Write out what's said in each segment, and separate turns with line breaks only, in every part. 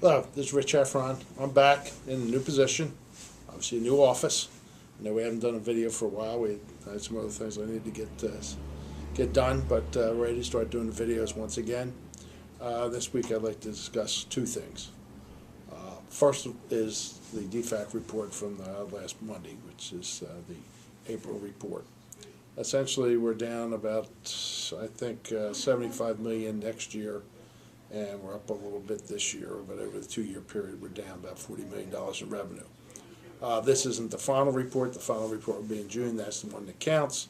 Hello, this is Rich Heffron. I'm back in a new position, obviously a new office. I know we haven't done a video for a while. We had some other things I need to get done, but ready to start doing the videos once again. This week I'd like to discuss two things. First is the DEFAC report from last Monday, which is the April report. Essentially, we're down about, I think, 75 million next year, and we're up a little bit this year, but over the 2-year period, we're down about $40 million in revenue. This isn't the final report. The final report will be in June. That's the one that counts.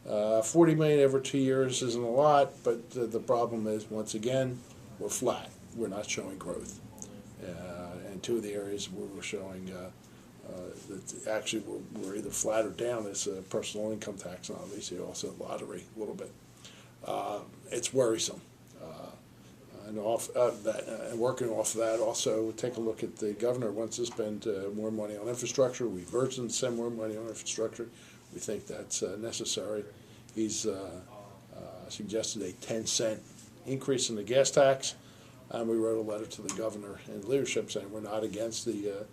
40 million over 2 years isn't a lot, but the problem is, once again, we're flat. We're not showing growth. And two of the areas where we're showing that actually we're either flat or down is personal income tax, and obviously also lottery a little bit. It's worrisome. And working off of that, also take a look at the governor wants to spend more money on infrastructure. We've urged him to spend more money on infrastructure. We think that's necessary. He's suggested a 10-cent increase in the gas tax. We wrote a letter to the governor and leadership saying we're not against the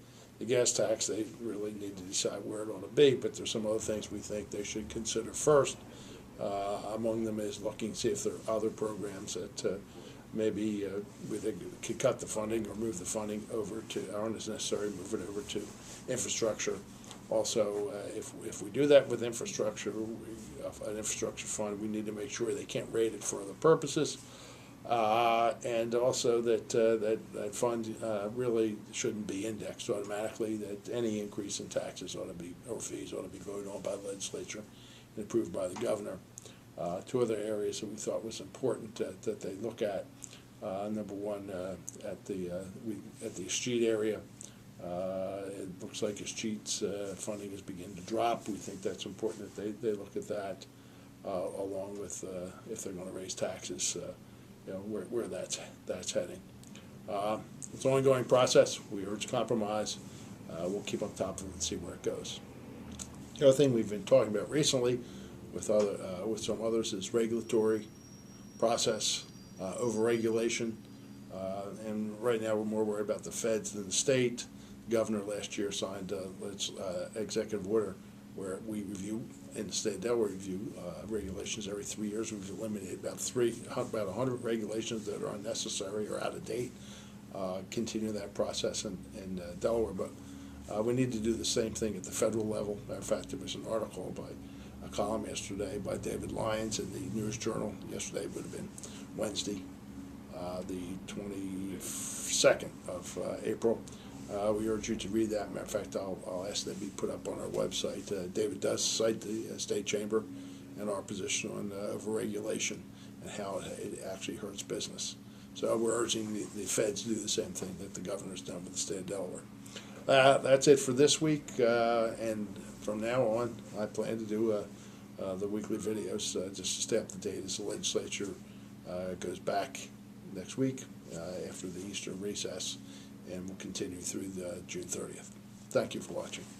gas tax. They really need to decide where it ought to be, but there's some other things we think they should consider first. Among them is looking to see if there are other programs that maybe they could cut the funding or move the funding over to, aren't as necessary, move it over to infrastructure. Also, if we do that with infrastructure, an infrastructure fund, we need to make sure they can't rate it for other purposes. And also that fund really shouldn't be indexed automatically, that any increase in taxes ought to be, or fees ought to be voted on by the legislature and approved by the governor. Two other areas that we thought was important that they look at. Number one, at the Escheat area, it looks like Escheat's funding is beginning to drop. We think that's important that they look at that, along with if they're going to raise taxes, where that's heading. It's an ongoing process. We urge compromise. We'll keep on top of it and see where it goes. The other thing we've been talking about recently with some others is regulatory process, overregulation, and right now we're more worried about the feds than the state. The governor last year signed an executive order where we review, in the state of Delaware, review regulations every 3 years. We've eliminated about 100 regulations that are unnecessary or out of date. Continue that process in Delaware, but we need to do the same thing at the federal level. Matter of fact, there was an article by a column yesterday by David Lyons in the News Journal. Yesterday would have been Wednesday, the 22nd of April. We urge you to read that. Matter of fact, I'll ask that be put up on our website. David does cite the state chamber and our position on overregulation and how it actually hurts business. So we're urging the feds to do the same thing that the governor's done with the state of Delaware. That's it for this week, and from now on, I plan to do the weekly videos just to stay up to date as the legislature goes back next week after the Easter recess, and we'll continue through June 30th. Thank you for watching.